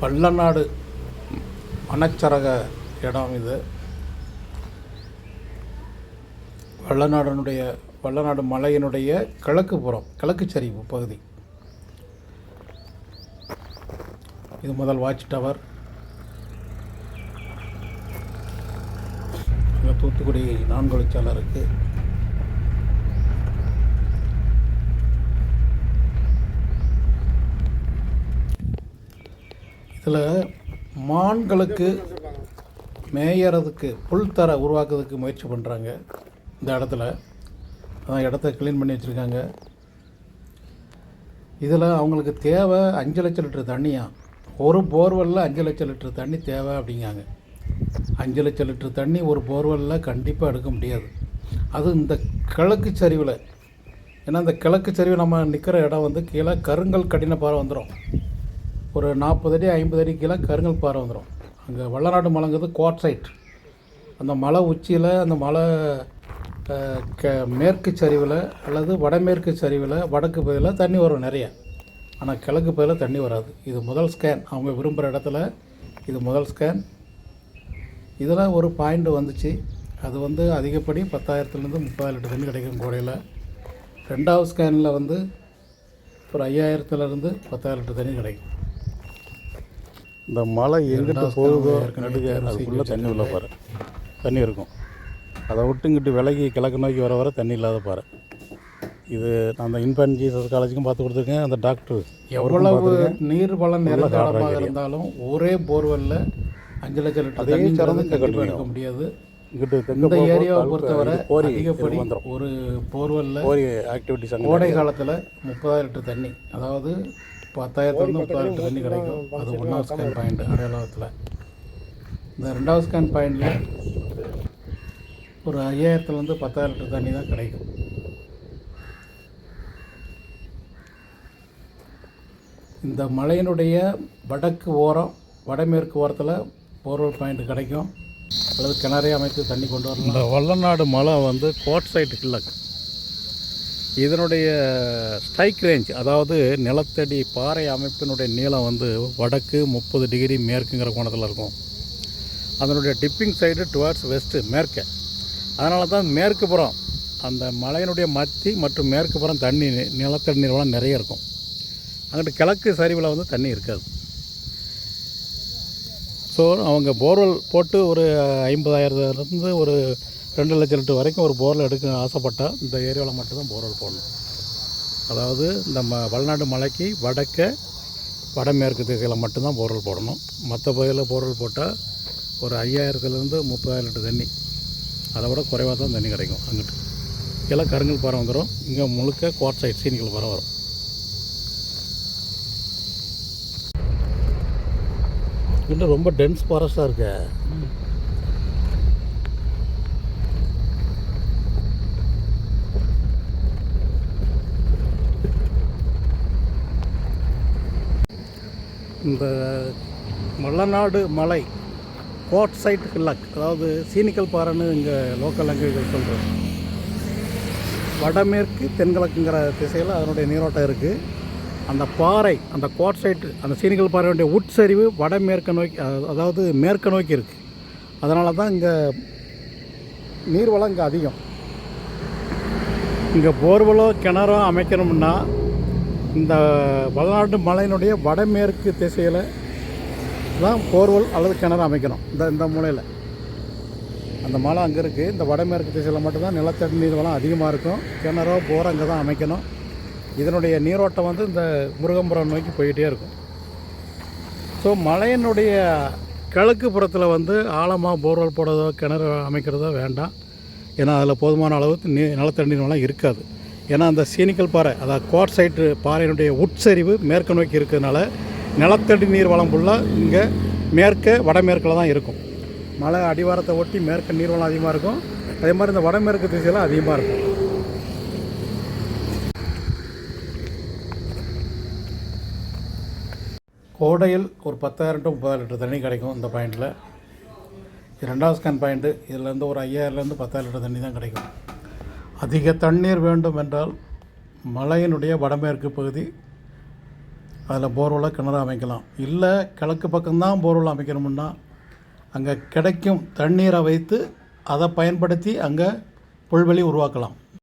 வல்லநாடு வனச்சரக இடம் இது. வல்லநாடு மலையினுடைய கிழக்கு சரிவு பகுதி. இது முதல் வாட்ச் டவர். இங்கே தூத்துக்குடி 4 வழிச்சாலை இருக்குது. இதில் மான்களுக்கு மேயறதுக்கு புல்தரை உருவாக்குறதுக்கு முயற்சி பண்ணுறாங்க. இந்த இடத்துல அதான் இடத்த க்ளீன் பண்ணி வச்சுருக்காங்க. இதில் அவங்களுக்கு தேவை 5 லட்சம் லிட்டர் தண்ணியாக. ஒரு போர்வெல்லில் 5 லட்சம் லிட்டர் தண்ணி தேவை அப்படிங்காங்க. 5 லட்சம் லிட்டர் தண்ணி ஒரு போர்வெல்லில் கண்டிப்பாக எடுக்க முடியாது. அது இந்த கிழக்கு சரிவில். ஏன்னா இந்த கிழக்கு சரிவு நம்ம நிற்கிற இடம் வந்து கீழே கருங்கல் கடின பாறை வந்துடும். ஒரு 40 அடி 50 அடி கீழே கருங்கல் பாறை வந்துடும். அங்கே வல்லநாடு மலைங்கிறது குவார்ட்சைட். அந்த மலை உச்சியில் அந்த மலை மேற்கு சரிவில் அல்லது வடமேற்கு சரிவில் வடக்கு பகுதியில் தண்ணி வரும் நிறைய. ஆனால் கிழக்கு பகுதியில் தண்ணி வராது. இது முதல் ஸ்கேன். அவங்க விரும்புகிற இடத்துல இது முதல் ஸ்கேன். இதில் ஒரு பாயிண்ட் வந்துச்சு. அது வந்து அதிகப்படி 10,000லேருந்து 30,000 லிட்டர் தண்ணி கிடைக்கும் கோடையில். 2வது ஸ்கேனில் வந்து ஒரு 5,000லேருந்து 10,000 லிட்டர் தண்ணி கிடைக்கும். இந்த மலை எங்கிட்ட போகுதோ நடுக அதுக்குள்ளே தண்ணி உள்ள பாரு தண்ணி இருக்கும். அதை விட்டுங்கிட்டு விலகி கிழக்கு நோக்கி வர தண்ணி இல்லாத பாரு. இது நான் அந்த இன்ஃபேன்ட் ஜீசஸ் காலேஜுக்கும் பார்த்து கொடுத்துருக்கேன். அந்த டாக்டர் எவ்வளவு நீர் வளம் நிறைந்த இடமாக இருந்தாலும் ஒரே போர்வெல்லில் 5 லட்சம் லிட்டர் தண்ணி கண்டிப்பாக எடுக்க முடியாது. இந்த ஏரியாவை பொறுத்தவரை அதிகப்படி ஒரு போர்வெல்லில் ஆக்டிவிட்டிஸ் கோடை காலத்தில் 30,000 லிட்டர் தண்ணி, அதாவது 10,000லேருந்து 30,000 லிட்டர் தண்ணி கிடைக்கும். அது 1வது ஸ்கேன் பாயிண்ட் அடையாளத்தில். இந்த 2வது ஸ்கேன் பாயிண்டில் ஒரு 5,000லேருந்து 10,000 லிட்டர் தண்ணி தான் கிடைக்கும். இந்த மலையினுடைய வடக்கு ஓரம் வடமேற்கு ஓரத்தில் போர்வெல் பாயிண்ட் கிடைக்கும். அல்லது கிணறே அமைத்து தண்ணி கொண்டு வரலாம். இந்த வல்லநாடு மலை வந்து குவார்ட்சைட் கிழக்கு. இதனுடைய ஸ்ட்ரைக் ரேஞ்ச், அதாவது நிலத்தடி பாறை அமைப்பினுடைய நீளம் வந்து வடக்கு 30 டிகிரி மேற்குங்கிற கோணத்தில் இருக்கும். அதனுடைய டிப்பிங் சைடு டுவார்ட்ஸ் வெஸ்ட்டு மேற்கு. அதனால தான் மேற்கு புறம் அந்த மலையினுடைய மத்தி மற்றும் மேற்கு புறம் தண்ணி நிலத்தடி நீர்வளம் நிறைய இருக்கும். அங்கிட்டு கிழக்கு சரிவில் வந்து தண்ணி இருக்காது. ஸோ அவங்க போர்வெல் போட்டு ஒரு 50,000லேருந்து ஒரு 2 லட்சம் லிட்டர் வரைக்கும் ஒரு போர்வெல் எடுக்க ஆசைப்பட்டால் இந்த ஏரியாவில் மட்டும்தான் போர்வெல் போடணும். அதாவது இந்த வல்லநாடு மலைக்கு வடமேற்கு திசையில் மட்டும்தான் போர்வெல் போடணும். மற்ற பகுதியில் போர்வெல் போட்டால் ஒரு 5,000லேருந்து 30,000 லிட்டர் தண்ணி, அதை விட குறைவாக தான் தண்ணி கிடைக்கும். அங்கிட்டு கீழே கருங்கல் பாறை வந்துடும். இங்கே முழுக்க குவார்ட்சைட் சீனிக்கல் பாறை வரும். இன்னும் ரொம்ப டென்ஸ் ஃபாரஸ்ட்டாக இருக்கு. இந்த வல்லநாடு மலை குவார்ட்சைட் ஹில்லக், அதாவது சீனிக்கல் பாறைன்னு இங்கே லோக்கல் லாங்குவேஜ் சொல்கிறோம். வடமேற்கு தென்கிழக்குங்கிற திசையில் அதனுடைய நீரோட்டம் இருக்குது. அந்த பாறை, அந்த குவார்ட்சைட், அந்த சீனிக்கல் பாறையுடைய உட்சரிவு வடமேற்கு நோக்கி, அதாவது மேற்கு நோக்கி இருக்குது. அதனால தான் இங்கே நீர்வளம் இங்கே அதிகம். இங்கே போர்வெலோ கிணறோ அமைக்கணும்னா இந்த வல்லநாடு மலையினுடைய வடமேற்கு திசையில் தான் போர்வெல் அல்லது கிணறு அமைக்கணும். இந்த மூலையில் அந்த மலை அங்கே இருக்குது. இந்த வடமேற்கு திசையில் மட்டும்தான் நிலத்தடி நீர்வளம் அதிகமாக இருக்கும். கிணறோ போரோ அங்கே தான் அமைக்கணும். இதனுடைய நீரோட்டம் வந்து இந்த முருகம்புரம் நோக்கி போயிட்டே இருக்கும். ஸோ மலையினுடைய கிழக்கு புறத்தில் வந்து ஆழமாக போர்வெல் போடுறதோ கிணறு அமைக்கிறதோ வேண்டாம். ஏன்னா அதில் போதுமான அளவு நிலத்தடி நீர்வளம் இருக்காது. ஏன்னா அந்த சீனிக்கல் பாறை, அதாவது குவார்ட்சைட் பாறையினுடைய உட்சரிவு மேற்கு நோக்கி இருக்கிறதுனால நிலத்தடி நீர் வளம் ஃபுல்லாக இங்கே வடமேற்கில் தான் இருக்கும். மலை அடிவாரத்தை ஒட்டி மேற்கு நீர்வளம் அதிகமாக இருக்கும். அதே மாதிரி இந்த வடமேற்கு திசையில் அதிகமாக இருக்கும். கோடையில் ஒரு 10,000 to 30,000 லிட்டர் தண்ணி கிடைக்கும் இந்த பாயிண்டில். இது 2வது ஸ்கேன் பாயிண்ட்டு. இதிலேருந்து ஒரு 5,000லேருந்து 10,000 லிட்டர் தண்ணி தான் கிடைக்கும். அதிக தண்ணீர் வேண்டும் என்றால் மலையினுடைய வடமேற்கு பகுதி அதில் போர்வெல்லாக கிணறு அமைக்கலாம். இல்லை கிழக்கு பக்கம்தான் போர்வெல் அமைக்கணும்னா அங்கே கிடைக்கும் தண்ணீரை வைத்து அதை பயன்படுத்தி அங்கே புல்வெளி உருவாக்கலாம்.